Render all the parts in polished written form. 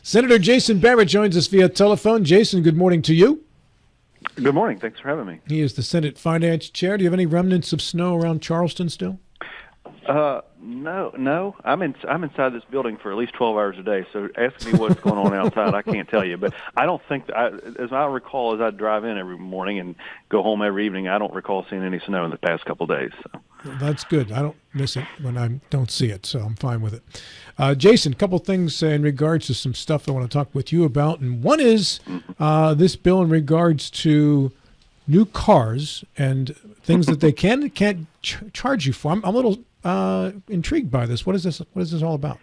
Senator Jason Barrett joins us via telephone. Jason, good morning to you. Good morning. Thanks for having me. He is the Senate Finance Chair. Do you have any remnants of snow around Charleston still? No. I'm inside this building for at least 12 hours a day. So ask me what's going on outside. I can't tell you, but I don't think as I recall, as I drive in every morning and go home every evening, I don't recall seeing any snow in the past couple of days. So. Well, that's good. I don't miss it when I don't see it, so I'm fine with it. Jason, a couple things in regards to some stuff I want to talk with you about, and one is this bill in regards to new cars and things that they can and can't charge you for. I'm a little intrigued by this. What is this? What is this all about?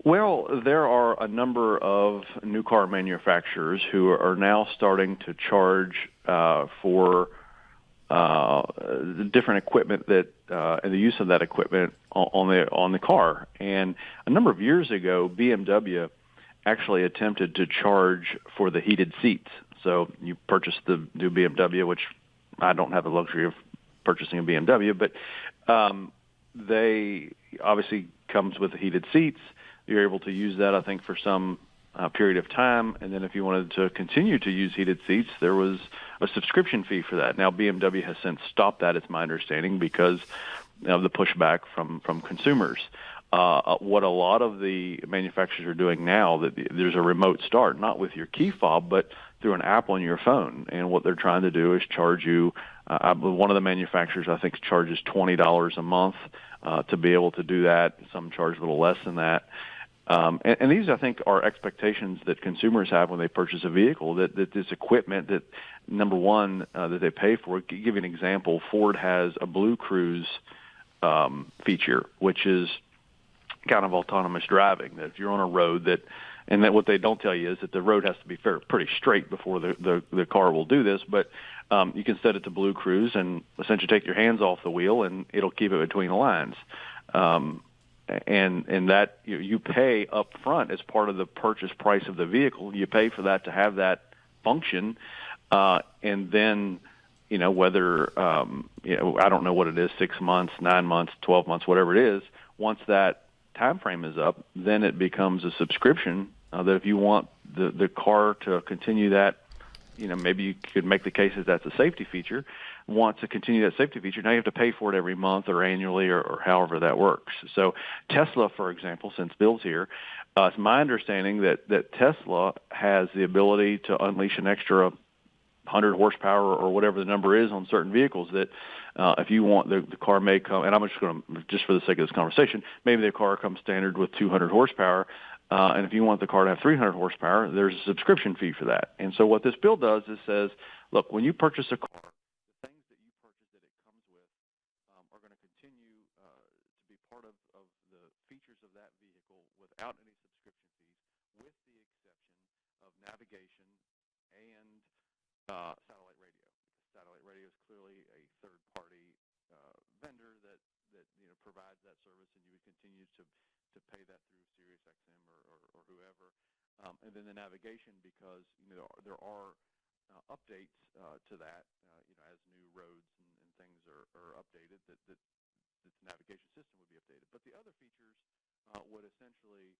Well, there are a number of new car manufacturers who are now starting to charge for the different equipment that and the use of that equipment on the car. And a number of years ago, BMW actually attempted to charge for the heated seats. So you purchase the new BMW, which I don't have the luxury of purchasing a BMW, but they obviously comes with the heated seats. You're able to use that, I think, for some period of time. And then if you wanted to continue to use heated seats, there was a subscription fee for that. Now, BMW has since stopped that, it's my understanding, because of the pushback from consumers. What a lot of the manufacturers are doing now, that there's a remote start, not with your key fob, but through an app on your phone. And what they're trying to do is charge you, one of the manufacturers, I think, charges $20 a month to be able to do that. Some charge a little less than that. And these, I think, are expectations that consumers have when they purchase a vehicle, that this equipment that, number one, that they pay for. To give you an example, Ford has a Blue Cruise feature, which is kind of autonomous driving, that if you're on a road and that what they don't tell you is that the road has to be pretty straight before the car will do this, but you can set it to Blue Cruise and essentially take your hands off the wheel and it'll keep it between the lines. And that you pay up front as part of the purchase price of the vehicle. You pay for that to have that function, and then whether I don't know what it is, 6 months, 9 months, 12 months, whatever it is. Once that time frame is up, then it becomes a subscription. That if you want the car to continue that, maybe you could make the case that that's a safety feature. Want to continue that safety feature, now you have to pay for it every month or annually or however that works. So Tesla, for example, since Bill's here, it's my understanding that Tesla has the ability to unleash an extra 100 horsepower or whatever the number is on certain vehicles, that if you want, the car may come, and I'm just for the sake of this conversation, maybe the car comes standard with 200 horsepower, and if you want the car to have 300 horsepower, there's a subscription fee for that. And so what this bill does is says, look, when you purchase a car, the things that you purchase that it comes with are going to continue to be part of the features of that vehicle without any subscription fees, with the exception of navigation and satellite radio. Satellite radio is clearly a third-party vendor that provides that service, and you would continue to pay that through SiriusXM or whoever. And then the navigation, because there are updates to that, as new roads and things are updated, that the navigation system would be updated. But the other features would essentially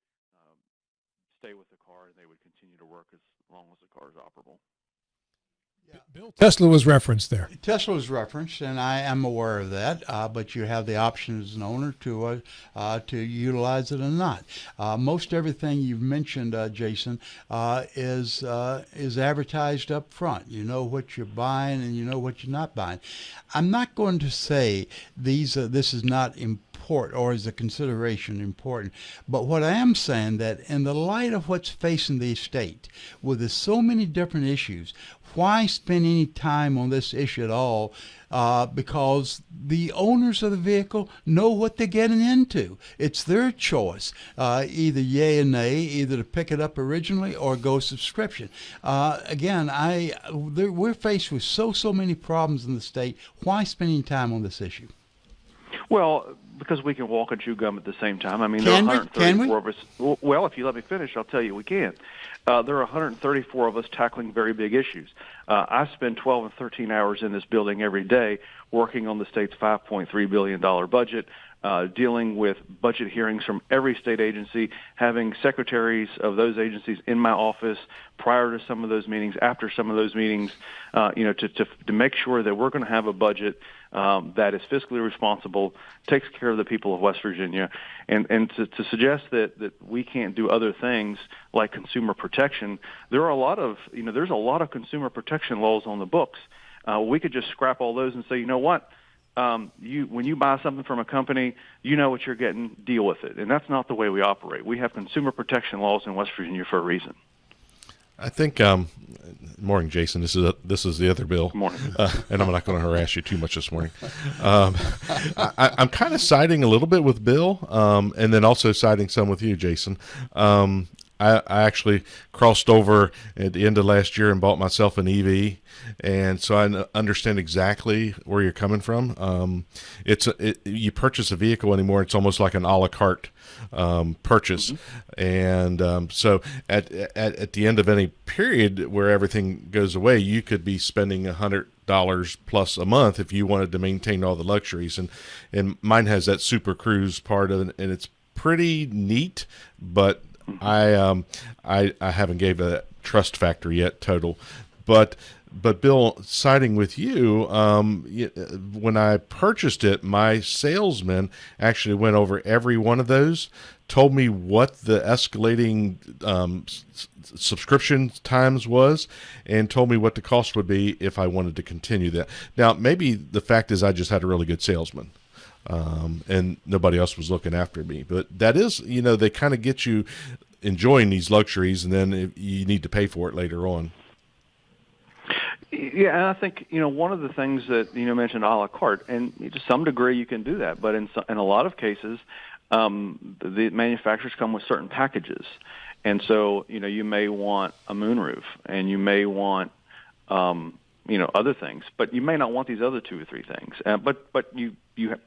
stay with the car, and they would continue to work as long as the car is operable. Yeah. Bill, Tesla was referenced there. Tesla was referenced, and I am aware of that. But you have the option as an owner to utilize it or not. Most everything you've mentioned, Jason, is advertised up front. You know what you're buying, and you know what you're not buying. I'm not going to say this is not important or is a consideration important. But what I am saying, that in the light of what's facing the state, with so many different issues, why spend any time on this issue at all? Because the owners of the vehicle know what they're getting into. It's their choice, either yay or nay, either to pick it up originally or go subscription. Again, we're faced with so many problems in the state. Why spending time on this issue? Well, because we can walk and chew gum at the same time. I mean, can there are 134 of us. we? Well, if you let me finish, I'll tell you we can. There are 134 of us tackling very big issues. I spend 12 and 13 hours in this building every day working on the state's $5.3 billion budget, dealing with budget hearings from every state agency, having secretaries of those agencies in my office prior to some of those meetings, after some of those meetings, to make sure that we're going to have a budget that is fiscally responsible, takes care of the people of West Virginia, and to suggest that we can't do other things like consumer protection. There's a lot of consumer protection laws on the books. We could just scrap all those and say, you know what? When you buy something from a company, you know what you're getting, deal with it. And that's not the way we operate. We have consumer protection laws in West Virginia for a reason. I think, morning, Jason, this is the other bill. Morning. And I'm not going to harass you too much this morning. I'm kind of siding a little bit with Bill, and then also siding some with you, Jason. I actually crossed over at the end of last year and bought myself an EV, and so I understand exactly where you're coming from. You purchase a vehicle anymore, it's almost like an a la carte purchase, and so at the end of any period where everything goes away, you could be spending $100 plus a month if you wanted to maintain all the luxuries, and mine has that Super Cruise part of it, and it's pretty neat, but I haven't gave a trust factor yet total, but Bill, siding with you, when I purchased it, my salesman actually went over every one of those, told me what the escalating subscription times was, and told me what the cost would be if I wanted to continue that. Now, maybe the fact is I just had a really good salesman. And nobody else was looking after me. But that is, they kind of get you enjoying these luxuries, and then you need to pay for it later on. Yeah, and I think, one of the things that, mentioned a la carte, and to some degree you can do that, but in a lot of cases, the manufacturers come with certain packages. And so, you may want a moonroof, and you may want other things, but you may not want these other two or three things. But you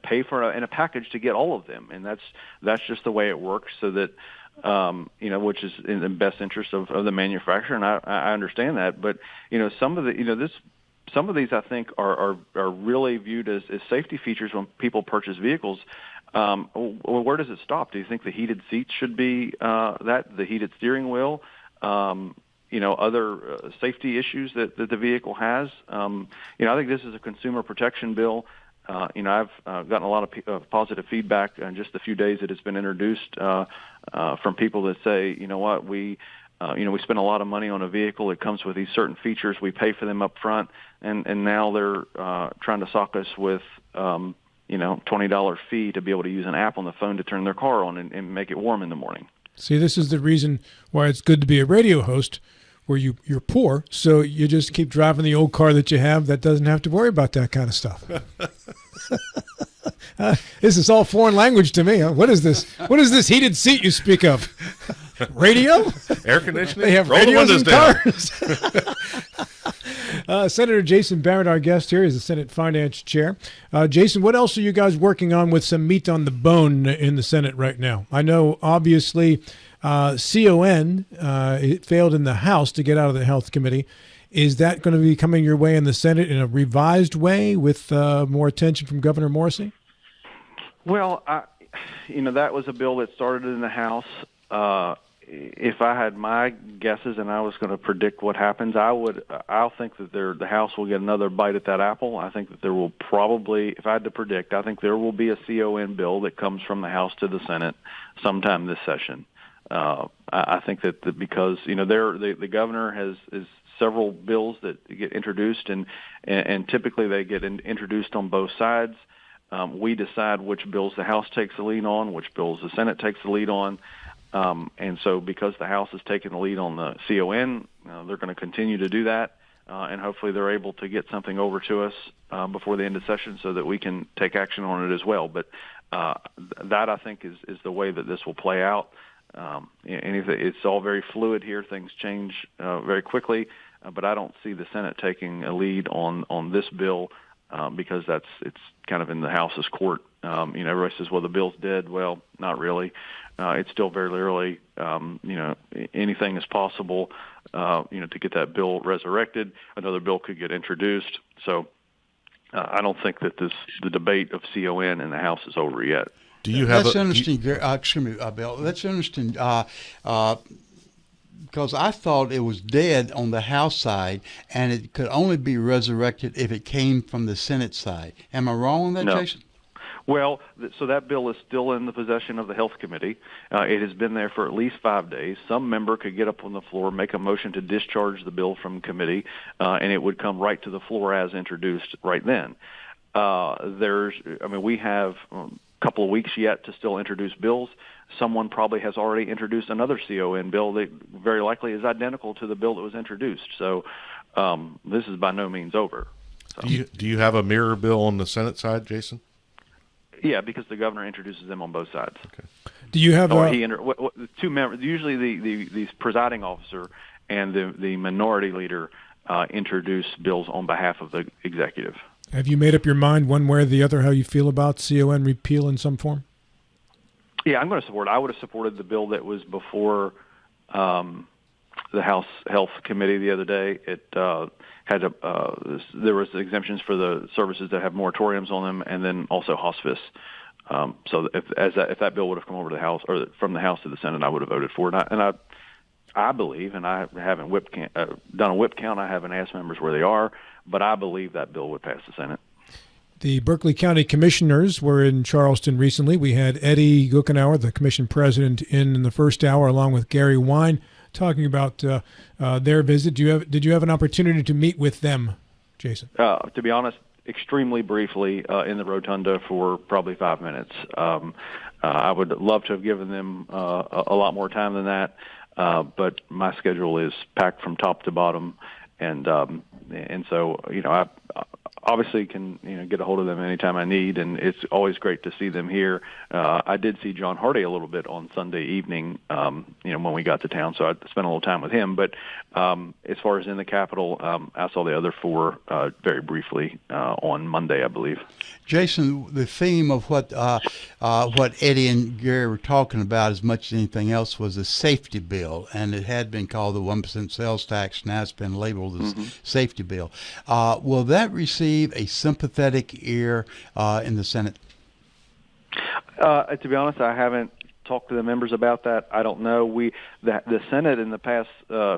pay for in a package to get all of them, and that's just the way it works. So that which is in the best interest of the manufacturer, and I understand that. But some of these I think are really viewed as safety features when people purchase vehicles. Well, where does it stop? Do you think the heated seats should be the heated steering wheel? Other safety issues that the vehicle has. I think this is a consumer protection bill. I've gotten a lot of positive feedback in just the few days that it's been introduced from people that say, we spend a lot of money on a vehicle. It comes with these certain features. We pay for them up front, and now they're trying to sock us with $20 fee to be able to use an app on the phone to turn their car on and make it warm in the morning. See, this is the reason why it's good to be a radio host, where you're poor, so you just keep driving the old car that you have that doesn't have to worry about that kind of stuff. This is all foreign language to me. Huh? What is this? What is this heated seat you speak of? Radio? Air conditioning? They have Roll radios the windows in cars. Senator Jason Barrett, our guest here, is the Senate Finance Chair. Jason, what else are you guys working on with some meat on the bone in the Senate right now? I know, obviously, CON, it failed in the House to get out of the Health Committee. Is that going to be coming your way in the Senate in a revised way with more attention from Governor Morrisey? Well, that was a bill that started in the House. If I had my guesses and I was going to predict what happens, I'll think that the House will get another bite at that apple. I think that there will probably, if I had to predict, I think there will be a CON bill that comes from the House to the Senate sometime this session. I think that because the governor has several bills that get introduced, and typically they get introduced on both sides. We decide which bills the House takes the lead on, which bills the Senate takes the lead on, and so because the House is taking the lead on the CON, they're going to continue to do that, and hopefully they're able to get something over to us before the end of session so that we can take action on it as well. But that I think is the way that this will play out. It's all very fluid here. Things change very quickly, but I don't see the Senate taking a lead on this bill because it's kind of in the House's court. Everybody says, well, the bill's dead. Well, not really. It's still very early. Anything is possible, to get that bill resurrected. Another bill could get introduced. So I don't think that the debate of CON in the House is over yet. Do you have That's interesting. Excuse me, Bill. That's interesting because I thought it was dead on the House side, and it could only be resurrected if it came from the Senate side. Am I wrong on that, No. Jason? Well, so that bill is still in the possession of the Health Committee. It has been there for at least 5 days. Some member could get up on the floor, make a motion to discharge the bill from committee, and it would come right to the floor as introduced right then. We have a couple of weeks yet to still introduce bills. Someone probably has already introduced another CON bill that very likely is identical to the bill that was introduced. So this is by no means over. So. Do you have a mirror bill on the Senate side, Jason? Yeah, because the governor introduces them on both sides. Okay. Do you have two members? Usually, the presiding officer and the minority leader introduce bills on behalf of the executive. Have you made up your mind one way or the other how you feel about CON repeal in some form? Yeah, I'm going to support it. I would have supported the bill that was before the House Health Committee the other day. It there was exemptions for the services that have moratoriums on them, and then also hospice. So if that bill would have come over to the House or from the House to the Senate, I would have voted for it. And I believe, and I haven't done a whip count. I haven't asked members where they are, but I believe that bill would pass the Senate. The Berkeley County Commissioners were in Charleston recently. We had Eddie Guckenauer, the commission president, in the first hour, along with Gary Wine, talking about their visit. Did you have an opportunity to meet with them, Jason? To be honest, extremely briefly in the rotunda for probably 5 minutes. I would love to have given them a lot more time than that, but my schedule is packed from top to bottom, and so I obviously can get a hold of them anytime I need, and it's always great to see them here. I did see John Hardy a little bit on Sunday evening, when we got to town, so I spent a little time with him. But as far as in the Capitol, I saw the other four very briefly on Monday, I believe. Jason, the theme of what Eddie and Gary were talking about as much as anything else was a safety bill, and it had been called the 1% sales tax. Now it's been labeled as safety bill. Will that receive a sympathetic ear in the Senate? To be honest, I haven't talked to the members about that. I don't know. The Senate in the past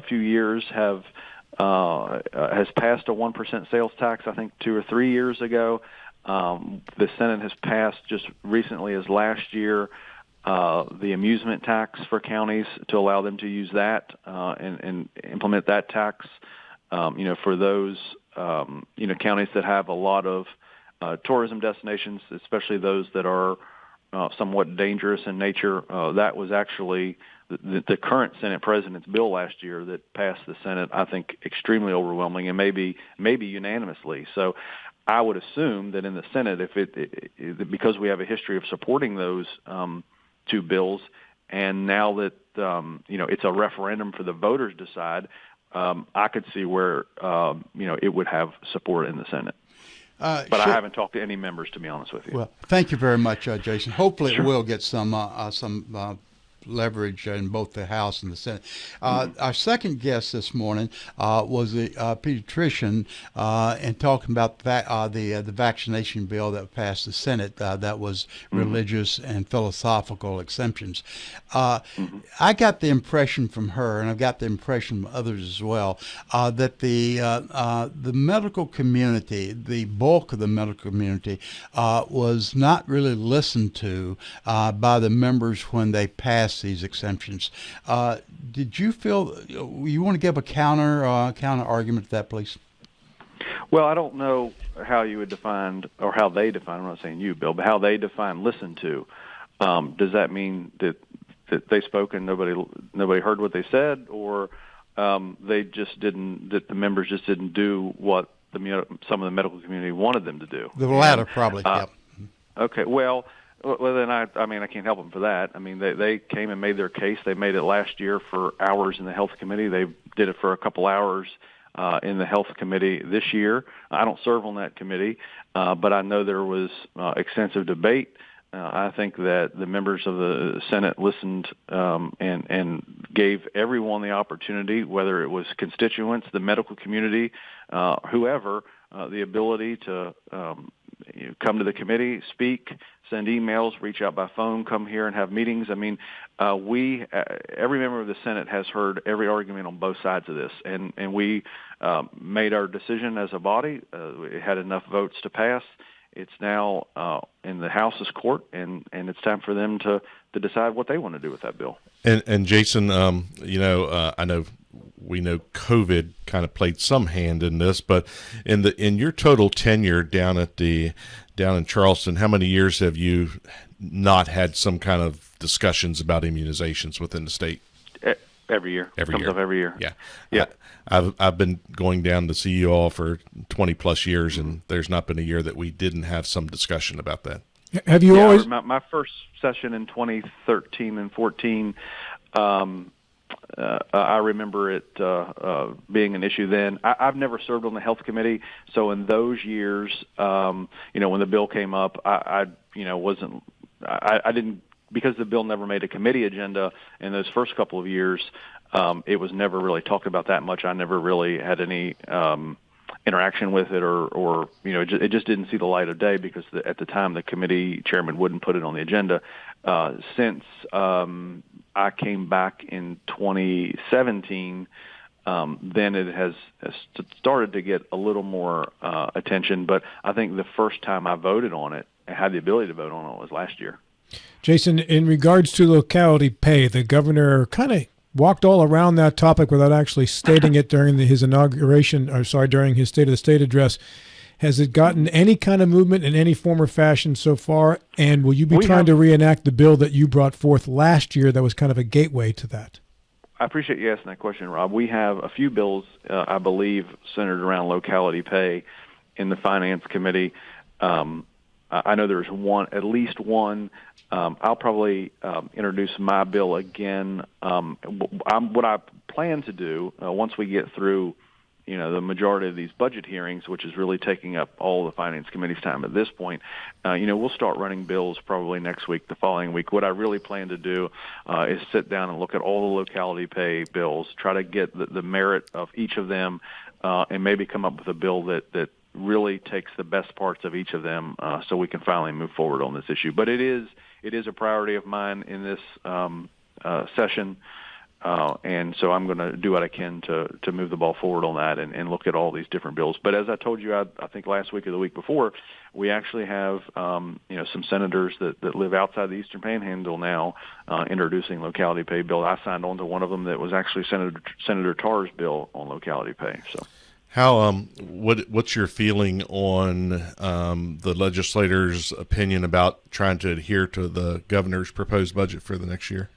few years has passed a 1% sales tax. I think 2 or 3 years ago. The Senate has passed just recently as last year the amusement tax for counties to allow them to use that and implement that tax. For those counties that have a lot of tourism destinations, especially those that are somewhat dangerous in nature. That was actually the current Senate president's bill last year that passed the Senate, I think, extremely overwhelming and maybe unanimously. So I would assume that in the Senate, because we have a history of supporting those two bills, and now that it's a referendum for the voters to decide, I could see where it would have support in the Senate. But I haven't talked to any members, to be honest with you. Well, thank you very much, Jason. Hopefully Sure. it will get some leverage in both the House and the Senate. Our second guest this morning was a pediatrician and talking about the vaccination bill that passed the Senate that was religious and philosophical exemptions. I got the impression from her, and I've got the impression from others as well, that the medical community, the bulk of the medical community, was not really listened to by the members when they passed these exemptions. Did you feel you want to give a counter argument to that, please? Well, I don't know how you would define, or how they define. I'm not saying you, Bill, but how they define "listen to." Does that mean that they spoke and nobody heard what they said, or they just didn't? That the members just didn't do what some of the medical community wanted them to do? The latter, probably. Yep. Okay. Well, then I can't help them for that. I mean, they came and made their case. They made it last year for hours in the health committee. They did it for a couple hours in the health committee this year. I don't serve on that committee, but I know there was extensive debate. I think that the members of the Senate listened and gave everyone the opportunity, whether it was constituents, the medical community, whoever, the ability to you come to the committee, speak, send emails, reach out by phone, come here and have meetings. I mean, every member of the Senate has heard every argument on both sides of this, and we made our decision as a body. It had enough votes to pass. It's now in the House's court, and it's time for them to decide what they want to do with that bill. And Jason, I know we know COVID kind of played some hand in this, but in your total tenure down in Charleston, how many years have you not had some kind of discussions about immunizations within the state? Every year. Comes up every year. Yeah. Yeah. I've been going down to see you all for 20 plus years, and there's not been a year that we didn't have some discussion about that. Have you always? My first session in 2013 and 14, I remember it being an issue then. I've never served on the health committee, so in those years, when the bill came up, I didn't, because the bill never made a committee agenda in those first couple of years. It was never really talked about that much. I never really had any interaction with it, or it just didn't see the light of day because at the time the committee chairman wouldn't put it on the agenda. Since I came back in 2017, then it has started to get a little more attention. But I think the first time I voted on it and had the ability to vote on it was last year. Jason, in regards to locality pay, the governor kind of walked all around that topic without actually stating it during his during his State of the State address. Has it gotten any kind of movement in any form or fashion so far? And will you be trying to reenact the bill that you brought forth last year that was kind of a gateway to that? I appreciate you asking that question, Rob. We have a few bills, I believe, centered around locality pay in the Finance Committee. I know there's at least one. I'll probably introduce my bill again. What I plan to do once we get through, the majority of these budget hearings, which is really taking up all the Finance Committee's time at this point, we'll start running bills probably next week, the following week. What I really plan to do is sit down and look at all the locality pay bills, try to get the merit of each of them, and maybe come up with a bill that really takes the best parts of each of them, so we can finally move forward on this issue. But it is a priority of mine in this session, and so I'm going to do what I can to move the ball forward on that and look at all these different bills. But as I told you, I think last week or the week before, we actually have some senators that live outside the Eastern Panhandle now introducing locality pay bill. I signed on to one of them that was actually Senator Tarr's bill on locality pay. So. What's your feeling on the legislators' opinion about trying to adhere to the governor's proposed budget for the next year?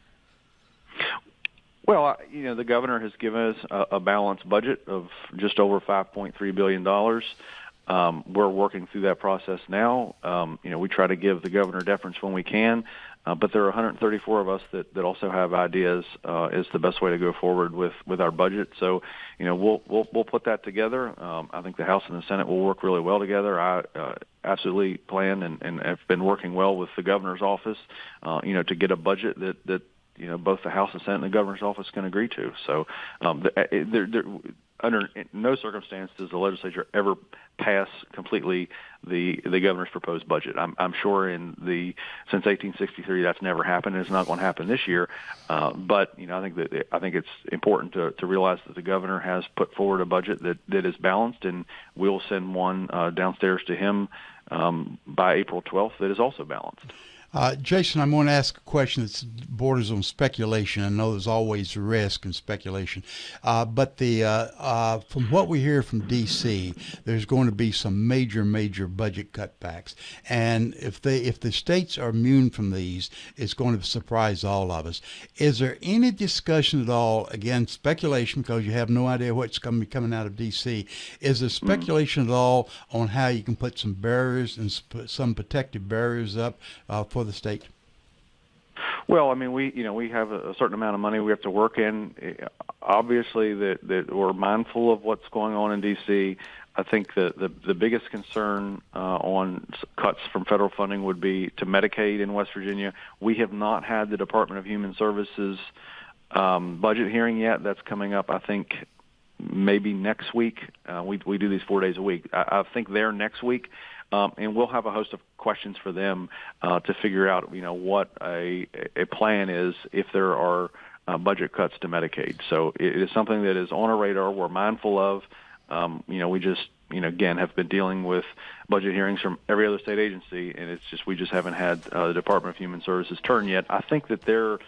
Well, the governor has given us a balanced budget of just over $5.3 billion. We're working through that process now. We try to give the governor deference when we can. But there are 134 of us that also have ideas as the best way to go forward with our budget. So, we'll put that together. I think the House and the Senate will work really well together. I absolutely plan and have been working well with the governor's office, to get a budget that both the House and Senate and the governor's office can agree to. So, under no circumstance does the legislature ever pass completely the governor's proposed budget. I'm sure since 1863 that's never happened, and it's not going to happen this year. But I think it's important to realize that the governor has put forward a budget that is balanced, and we'll send one downstairs to him by April 12th that is also balanced. Jason, I'm going to ask a question that borders on speculation. I know there's always risk in speculation, but from what we hear from D.C., there's going to be some major budget cutbacks, and if the states are immune from these, it's going to surprise all of us. Is there any discussion at all? Again, speculation, because you have no idea what's going to be coming out of D.C. Is there speculation at all on how you can put some barriers and some protective barriers up for the state? Well, I mean, we have a certain amount of money we have to work in. Obviously, that we're mindful of what's going on in D.C. I think the biggest concern on cuts from federal funding would be to Medicaid in West Virginia. We have not had the Department of Human Services budget hearing yet. That's coming up, I think, maybe next week. We do these 4 days a week. I think they're next week. and we'll have a host of questions for them to figure out, what a plan is if there are budget cuts to Medicaid. So it is something that is on our radar. We're mindful of. We just, again, have been dealing with budget hearings from every other state agency, and we just haven't had the Department of Human Services turn yet. I think that they're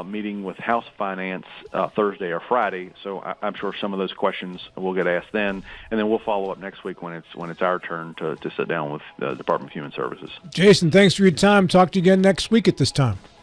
meeting with House Finance Thursday or Friday, so I'm sure some of those questions will get asked then, and then we'll follow up next week when it's our turn to sit down with the Department of Human Services. Jason, thanks for your time. Talk to you again next week at this time.